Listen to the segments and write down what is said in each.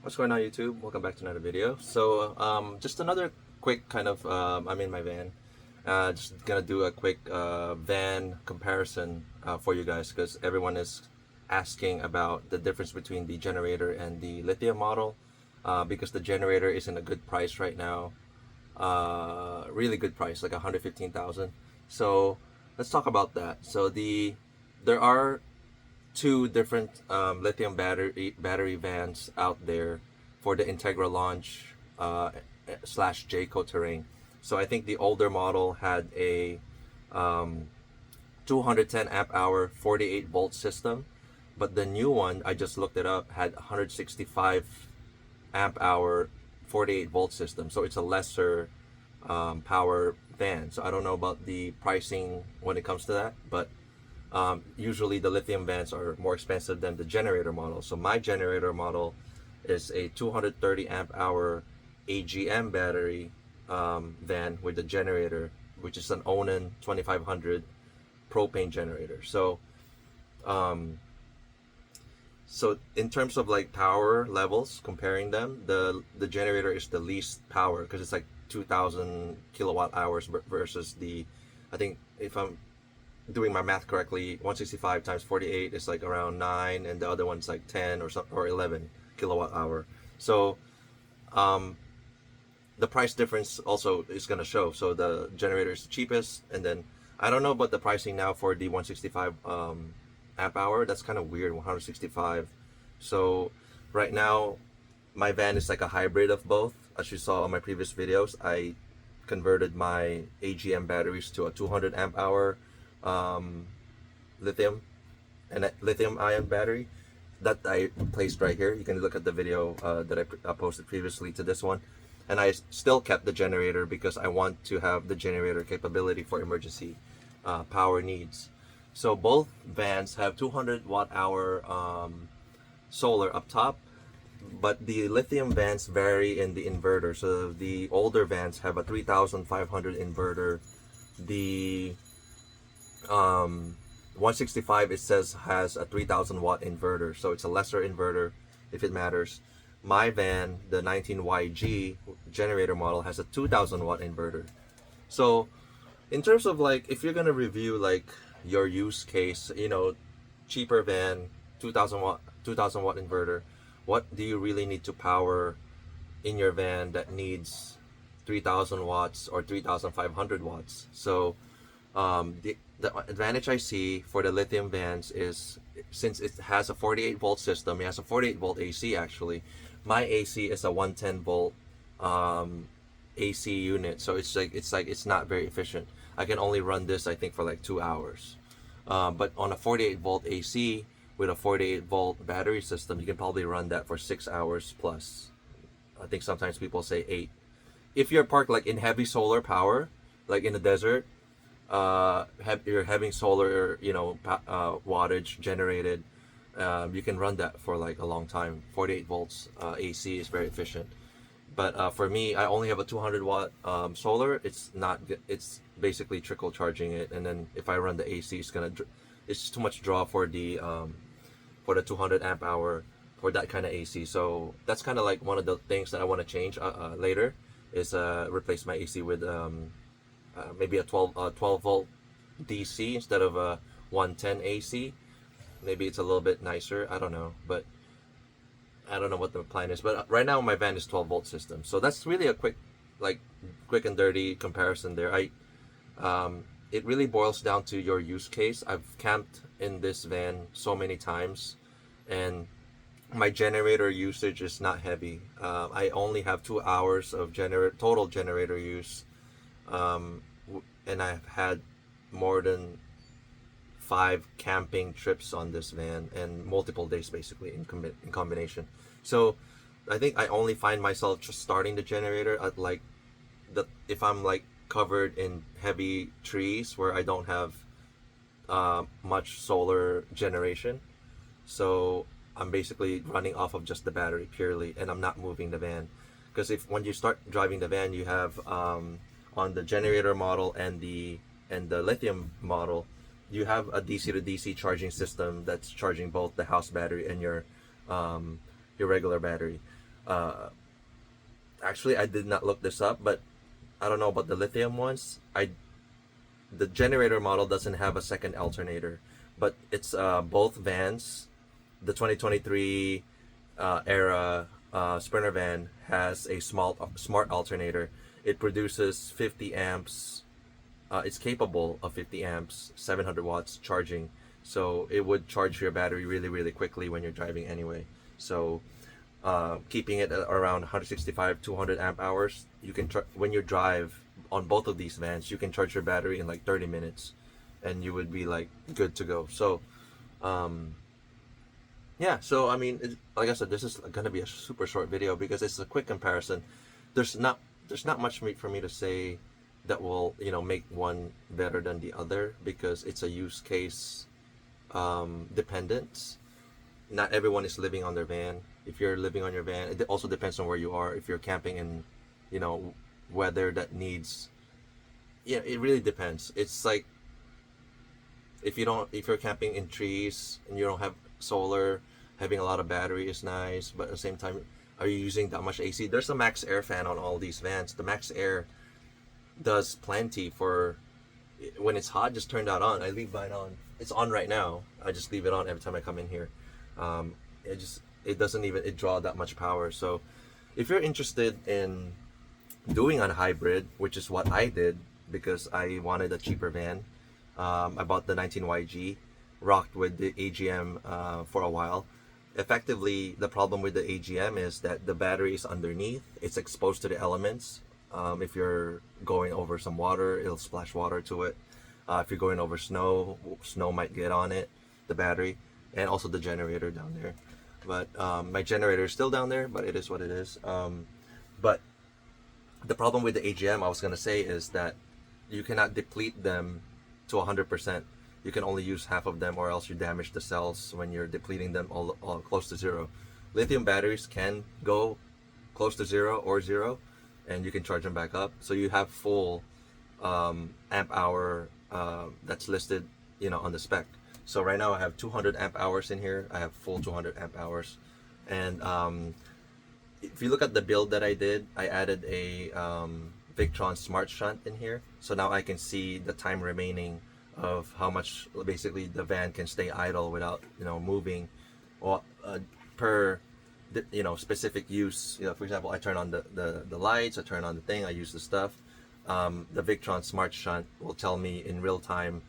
What's going on, YouTube? Welcome back to another video. Just another quick kind of I'm in my van. Just gonna do a quick van comparison for you guys because everyone is asking about the difference between the generator and the lithium model because the generator is in a good price right now, really good price, like 115,000. So let's talk about that. There are two different lithium battery vans out there for the Entegra launch slash Jayco terrain. So I think the older model had a 210 amp hour 48 volt system, but the new one, I just looked it up, had 165 amp hour 48 volt system. So it's a lesser power van. So I don't know about the pricing when it comes to that, but usually the lithium vans are more expensive than the generator model. So my generator model is a 230 amp hour AGM battery van with the generator, which is an Onan 2500 propane generator. So in terms of like power levels, comparing them, the generator is the least power because it's like 2,000 kilowatt hours versus I think if I'm doing my math correctly, 165 times 48 is like around 9, and the other one's like 10 or 11 kilowatt hour. So the price difference also is going to show. So the generator is the cheapest, and then I don't know about the pricing now for the 165 amp hour. That's kind of weird, 165. So right now my van is like a hybrid of both. As you saw on my previous videos, I converted my AGM batteries to a 200 amp hour lithium ion battery that I placed right here. You can look at the video that I posted previously to this one, and I still kept the generator because I want to have the generator capability for emergency power needs. So both vans have 200 watt hour solar up top, but the lithium vans vary in the inverter. So the older vans have a 3500 inverter. The 165, it says, has a 3000 watt inverter, so it's a lesser inverter if it matters. My van, the 19YG generator model, has a 2000 watt inverter. So in terms of like, if you're gonna review like your use case, cheaper van, 2000 watt inverter, what do you really need to power in your van that needs 3000 watts or 3500 watts? So the advantage I see for the lithium vans is, since it has a 48 volt system, it has a 48 volt AC actually. My AC is a 110 volt AC unit, so it's not very efficient. I can only run this, I think, for like 2 hours. But on a 48 volt AC with a 48 volt battery system, you can probably run that for 6 hours plus. I think sometimes people say 8. If you're parked like in heavy solar power, like in the desert, you're having solar, wattage generated, you can run that for like a long time. 48 volts AC is very efficient. But for me, I only have a 200 watt solar. It's not good. It's basically trickle charging it, and then if I run the AC, it's too much draw for the 200 amp hour for that kind of AC. So that's kind of like one of the things that I want to change later, is replace my AC with maybe a 12 volt DC instead of a 110 AC. Maybe it's a little bit nicer. I don't know, but I don't know what the plan is. But right now my van is 12 volt system. So that's really a quick and dirty comparison there. It really boils down to your use case. I've camped in this van so many times, and my generator usage is not heavy. I only have 2 hours of total generator use. And I've had more than 5 camping trips on this van, and multiple days basically in combination. So I think I only find myself just starting the generator at if I'm like covered in heavy trees where I don't have much solar generation. So I'm basically running off of just the battery purely, and I'm not moving the van, because when you start driving the van, you have on the generator model and the lithium model, you have a DC to DC charging system that's charging both the house battery and your regular battery. Uh, Actually, I did not look this up, but I don't know about the lithium ones. The generator model doesn't have a second alternator, but it's both vans. The 2023 era Sprinter van has a smart alternator. It produces 50 amps. It's capable of 50 amps, 700 watts charging. So it would charge your battery really, really quickly when you're driving anyway. So keeping it at around 165, 200 amp hours, you can when you drive on both of these vans, you can charge your battery in like 30 minutes, and you would be like good to go. So yeah, so I mean, like I said, this is gonna be a super short video because it's a quick comparison. There's not much meat for me to say that will, you know, make one better than the other, because it's a use case dependent. Not everyone is living on their van. If you're living on your van, it also depends on where you are. If you're camping in, you know, weather that needs, yeah, it really depends. It's like if you're camping in trees and you don't have solar, having a lot of battery is nice, but at the same time, are you using that much AC? There's a max air fan on all these vans. The max air does plenty for when it's hot. Just turn that on. I leave mine on. It's on right now. I just leave it on every time I come in here. It doesn't even draw that much power. So if you're interested in doing a hybrid, which is what I did because I wanted a cheaper van, I bought the 19YG, rocked with the AGM for a while. Effectively, the problem with the AGM is that the battery is underneath. It's exposed to the elements. If you're going over some water, it'll splash water to it. If you're going over snow might get on it, the battery, and also the generator down there. But my generator is still down there, but it is what it is. But the problem with the AGM, I was going to say, is that you cannot deplete them to 100%. You can only use half of them, or else you damage the cells when you're depleting them all close to zero. Lithium batteries can go close to zero or zero, and you can charge them back up. So you have full amp hour that's listed, you know, on the spec. So right now I have 200 amp hours in here. I have full 200 amp hours. And if you look at the build that I did, I added a Victron Smart Shunt in here. So now I can see the time remaining of how much basically the van can stay idle without, you know, moving, or per, you know, specific use. You know, for example, I turn on the lights, I turn on the thing, I use the stuff. The Victron Smart Shunt will tell me in real time,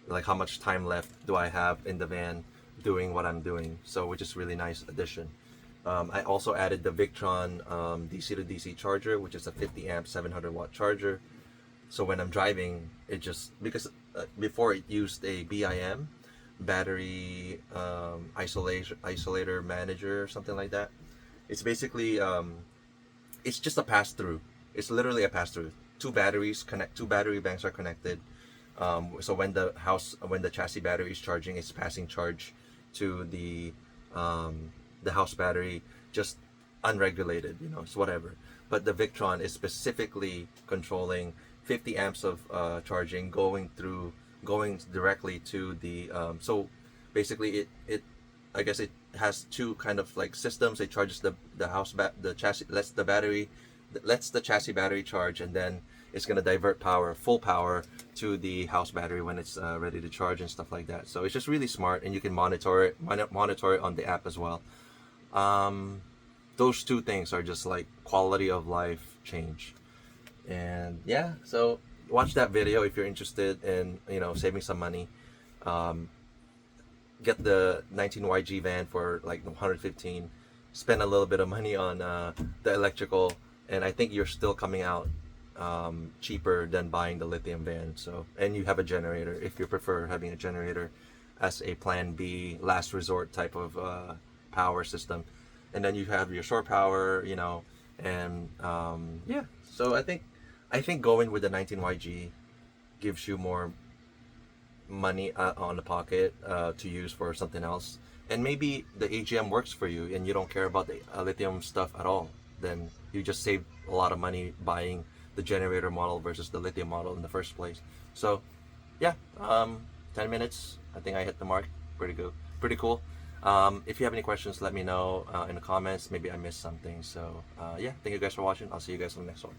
like how much time left do I have in the van doing what I'm doing. So, which is really nice addition. I also added the Victron DC to DC charger, which is a 50 amp 700 watt charger. So when I'm driving, it just, because before it used a BIM, battery isolator manager or something like that. It's basically it's just a pass through. It's literally a pass through. Two battery banks are connected. So when the chassis battery is charging, it's passing charge to the house battery, just unregulated, you know, it's whatever. But the Victron is specifically controlling 50 amps of charging going directly to the so basically it I guess it has two kind of like systems. It charges the chassis, lets the chassis battery charge, and then it's going to divert full power to the house battery when it's ready to charge and stuff like that. So it's just really smart, and you can monitor it on the app as well. Those two things are just like quality of life change. And yeah, so watch that video if you're interested in, you know, saving some money. Get the 19YG van for like 115. Spend a little bit of money on the electrical, and I think you're still coming out cheaper than buying the lithium van. So, and you have a generator if you prefer having a generator as a plan B, last resort type of power system. And then you have your shore power, you know, and yeah. So I think going with the 19YG gives you more money on the pocket to use for something else. And maybe the AGM works for you and you don't care about the lithium stuff at all. Then you just save a lot of money buying the generator model versus the lithium model in the first place. So yeah, 10 minutes. I think I hit the mark. Pretty good. Pretty cool. If you have any questions, let me know in the comments. Maybe I missed something. So yeah, thank you guys for watching. I'll see you guys on the next one.